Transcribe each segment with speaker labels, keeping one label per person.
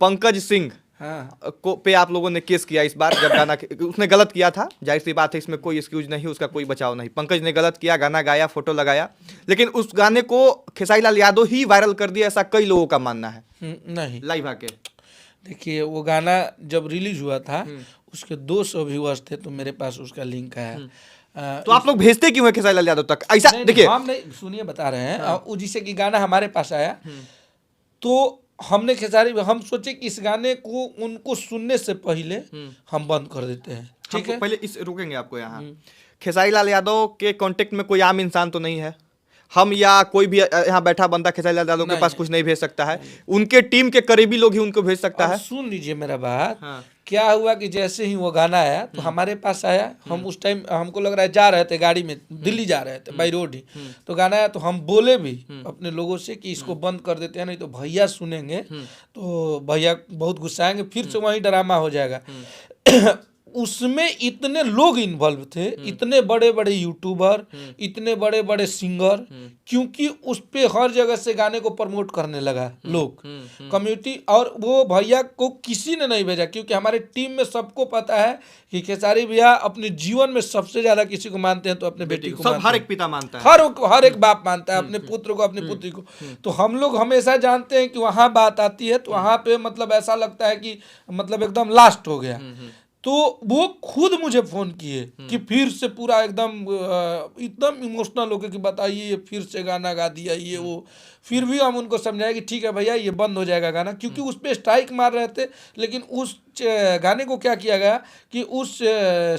Speaker 1: पंकज सिंह को पे आप लोगों ने केस किया इस बार, जब गाना उसने गलत किया था, जाहिर सी बात है इसमें कोई एक्सक्यूज नहीं, उसका कोई बचाव नहीं। पंकज ने गलत किया, गाना गाया, फोटो लगाया, लेकिन उस गाने को खेसारी लाल यादव ही वायरल कर दिया, ऐसा कई लोगों का मानना है।
Speaker 2: नहीं,
Speaker 1: लाइव आके
Speaker 2: देखिए वो गाना जब रिलीज हुआ था उसके 200 व्यूअर्स थे, तो मेरे पास उसका लिंक है।
Speaker 1: तो आप लोग भेजते क्यों है खेसारी लाल यादव तक? ऐसा देखिए,
Speaker 2: हम नहीं, सुनिए बता रहे हैं, जिसे कि गाना हमारे पास आया तो हमने हम सोचे कि इस गाने को उनको सुनने से पहले हम बंद कर देते हैं, ठीक है।
Speaker 1: पहले इस रुकेंगे आपको यहाँ। खेसारी लाल यादव के कांटेक्ट में कोई आम इंसान तो नहीं है, हम या कोई भी यहाँ बैठा बंदा खेसारी लाल यादव के पास कुछ नहीं भेज सकता है, उनके टीम के करीबी लोग ही उनको भेज सकता है।
Speaker 2: सुन लीजिए मेरा बात। क्या हुआ कि जैसे ही वो गाना आया तो हमारे पास आया, हम उस टाइम हमको लग रहा है जा रहे थे गाड़ी में, दिल्ली जा रहे थे बाई रोड ही, तो गाना आया तो हम बोले भी अपने लोगों से कि इसको बंद कर देते हैं, नहीं तो भैया सुनेंगे तो भैया बहुत गुस्साएंगे, फिर से वही ड्रामा हो जाएगा। उसमें इतने लोग इन्वॉल्व थे, इतने बड़े बड़े यूट्यूबर, इतने बड़े बड़े सिंगर, क्योंकि उस पे हर जगह से गाने को प्रमोट करने लगा लोग, कम्युनिटी। और वो भैया को किसी ने नहीं भेजा, क्योंकि हमारे टीम में सबको पता है कि खेसारी भैया अपने जीवन में सबसे ज्यादा किसी को मानते हैं तो अपने बेटी को,
Speaker 1: सब हर एक पिता मानता है,
Speaker 2: हर एक बाप मानता है अपने पुत्र को, अपनी पुत्री को। तो हम लोग हमेशा जानते हैं कि वहाँ बात आती है तो वहाँ पे मतलब ऐसा लगता है कि मतलब एकदम लास्ट हो गया। तो वो खुद मुझे फोन किए कि फिर से पूरा एकदम इमोशनल हो गए कि बताइए ये फिर से गाना गा दिया ये वो। फिर भी हम उनको समझाए कि ठीक है भैया ये बंद हो जाएगा गाना, क्योंकि उस पर स्ट्राइक मार रहे थे। लेकिन उस गाने को क्या किया गया कि उस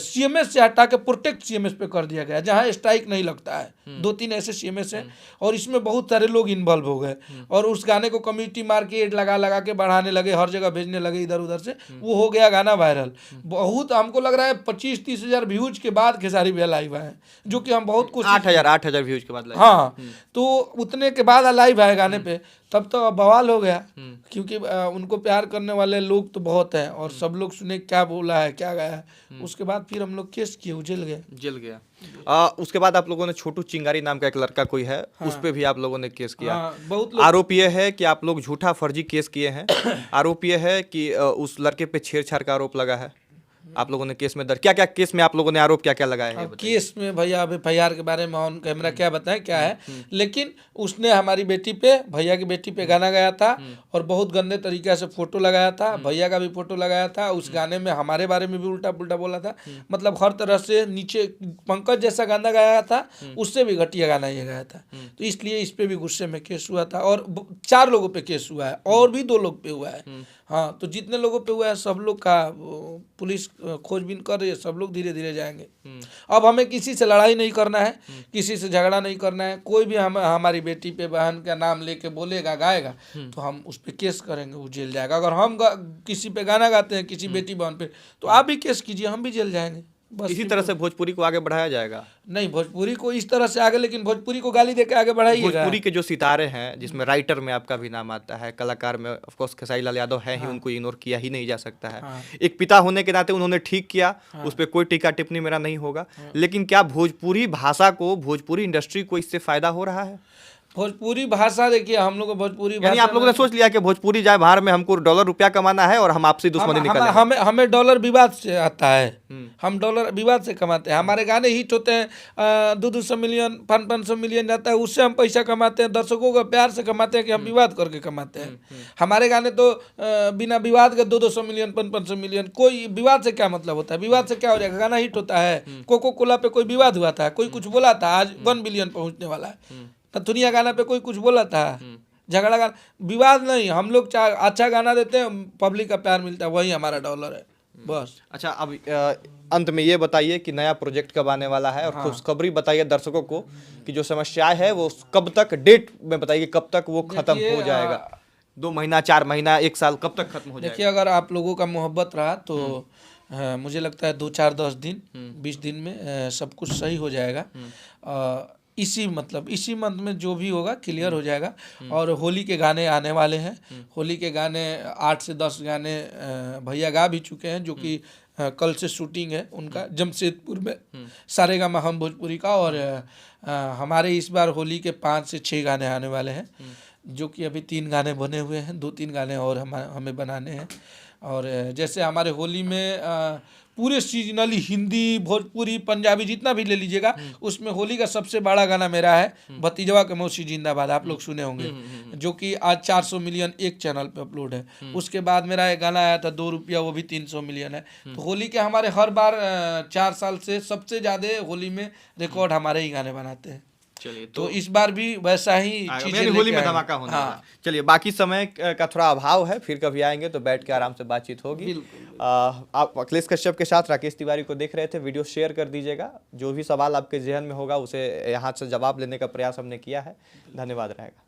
Speaker 2: सीएमएस से हटा के प्रोटेक्ट सीएमएस पे कर दिया गया, जहाँ स्ट्राइक नहीं लगता है। 2-3 ऐसे सीएमएस हैं और इसमें बहुत सारे लोग इन्वॉल्व हो गए और उस गाने को कम्युनिटी मार्केट लगा लगा के बढ़ाने लगे, हर जगह भेजने लगे इधर उधर से, वो हो गया गाना वायरल। बहुत हमको लग रहा है 25-30 हज़ार व्यूज के बाद खेसारी भैया लाइव आए, जो कि हम बहुत कुछ
Speaker 1: 8,000 व्यूज के बाद।
Speaker 2: हाँ, तो उतने के बाद लाइव आए गाने पे, तब तो बवाल हो गया, क्योंकि उनको प्यार करने वाले लोग तो बहुत हैं और सब लोग सुने क्या बोला है क्या गाया है। उसके बाद फिर हम लोग केस किए, जल गया।
Speaker 1: उसके बाद आप लोगों ने छोटू चिंगारी नाम का एक लड़का कोई है, उस पे भी आप लोगों ने केस किया।
Speaker 2: बहुत
Speaker 1: आरोप यह है कि आप लोग झूठा फर्जी केस किए हैं। आरोप यह है कि उस लड़के पे छेड़छाड़ का आरोप लगा है। आप लोगों ने केस में क्या क्या केस में आप लोगों ने आरोप क्या क्या लगाए हैं?
Speaker 2: केस में भैया अब FIR के बारे में ऑन कैमरा क्या बताएं क्या है, लेकिन उसने हमारी बेटी पे, भैया की बेटी पे गाना गाया था और बहुत गंदे तरीके से फोटो लगाया था, भैया का भी फोटो लगाया था। उस गाने में हमारे बारे में भी उल्टा पुल्टा बोला था, मतलब हर तरह से नीचे पंकज जैसा गाना गाया था, उससे भी घटिया गाना ये गाया था। तो इसलिए इस पे भी गुस्से में केस हुआ था और 4 लोगों पे केस हुआ है और भी 2 लोग पे हुआ है। हाँ, तो जितने लोगों पे हुआ है सब लोग का पुलिस खोजबीन कर रही है, सब लोग धीरे धीरे जाएंगे। अब हमें किसी से लड़ाई नहीं करना है, किसी से झगड़ा नहीं करना है। कोई भी हमारी बेटी पे बहन का नाम लेके बोलेगा गाएगा तो हम उस पर केस करेंगे, वो जेल जाएगा। अगर हम किसी पे गाना गाते हैं किसी बेटी बहन पे तो आप भी केस कीजिए, हम भी जेल जाएंगे।
Speaker 1: बस इसी तरह से भोजपुरी को आगे बढ़ाया जाएगा।
Speaker 2: नहीं, भोजपुरी को इस तरह से आगे, लेकिन भोजपुरी को गाली देकर आगे बढ़ाइएगा।
Speaker 1: भोजपुरी के जो सितारे हैं, जिसमें राइटर में आपका भी नाम आता है, कलाकार में ऑफ कोर्स खेसारी लाल यादव है ही, उनको इग्नोर किया ही नहीं जा सकता है। एक पिता होने के नाते उन्होंने ठीक किया, उस पर कोई टीका टिप्पणी मेरा नहीं होगा। लेकिन क्या भोजपुरी भाषा को, भोजपुरी इंडस्ट्री को इससे फायदा हो रहा है?
Speaker 2: भोजपुरी भाषा देखिए, हम लोग भोजपुरी
Speaker 1: भाषा, आप लोगों ने सोच लिया कि भोजपुरी जाए बाहर में, हमको डॉलर रुपया कमाना है और हम आपसी दुश्मनी निकालेंगे।
Speaker 2: हमें डॉलर विवाद से आता है, हम डॉलर विवाद से कमाते हैं। हमारे गाने हिट होते हैं, 200 मिलियन 500 मिलियन जाता है, उससे हम पैसा कमाते हैं। दर्शकों का प्यार से कमाते हैं कि हम विवाद करके कमाते हैं। हमारे गाने तो बिना विवाद के 200 मिलियन 500 मिलियन, कोई विवाद से क्या मतलब होता है? विवाद से क्या हो जाएगा? गाना हिट होता है। कोको कोला पे कोई विवाद हुआ था, कोई कुछ बोला था, आज 1 बिलियन पहुंचने वाला है। दुनिया गाना पे कोई कुछ बोला था, झगड़ा गाना, विवाद नहीं। हम लोग अच्छा गाना देते हैं, पब्लिक का प्यार मिलता है, वही हमारा डॉलर है बस।
Speaker 1: अच्छा, अब अंत में ये बताइए कि नया प्रोजेक्ट कब आने वाला है और खुशखबरी बताइए दर्शकों को कि जो समस्याएं है वो कब तक, डेट में बताइए कब तक वो खत्म हो जाएगा। 2 महीना, 4 महीना, 1 साल, कब तक खत्म हो जाएगा?
Speaker 2: देखिए, अगर आप लोगों का मोहब्बत रहा तो मुझे लगता है 2-4-10 दिन 20 दिन में सब कुछ सही हो जाएगा। इसी मंथ में जो भी होगा क्लियर हो जाएगा। और होली के गाने आने वाले हैं। होली के गाने 8 से 10 गाने भैया गा भी चुके हैं, जो कि कल से शूटिंग है उनका जमशेदपुर में, सारेगामा हम भोजपुरी का। और हमारे इस बार होली के 5 से 6 गाने आने वाले हैं। जो कि अभी 3 गाने बने हुए हैं, 2-3 गाने और हमें बनाने हैं। और जैसे हमारे होली में पूरे सीजनली हिंदी, भोजपुरी, पंजाबी जितना भी ले लीजिएगा, उसमें होली का सबसे बड़ा गाना मेरा है भतीजवा के मौसी जिंदाबाद, आप लोग सुने होंगे, जो कि आज 400 मिलियन एक चैनल पे अपलोड है। उसके बाद मेरा एक गाना आया था 2 रुपया, वो भी 300 मिलियन है। तो होली के हमारे हर बार 4 साल से सबसे ज़्यादा होली में रिकॉर्ड हमारे ही गाने बनाते हैं।
Speaker 1: चलिए
Speaker 2: तो इस बार भी वैसा ही चीजें
Speaker 1: यानी होली
Speaker 2: लेके
Speaker 1: में
Speaker 2: आए हैं।
Speaker 1: धमाका होना
Speaker 2: हाँ,
Speaker 1: है। चलिए, बाकी समय का थोड़ा अभाव है, फिर कभी आएंगे तो बैठ के आराम से बातचीत होगी। आप अखिलेश कश्यप के साथ राकेश तिवारी को देख रहे थे, वीडियो शेयर कर दीजिएगा। जो भी सवाल आपके जहन में होगा उसे यहाँ से जवाब लेने का प्रयास हमने किया है। धन्यवाद रहेगा।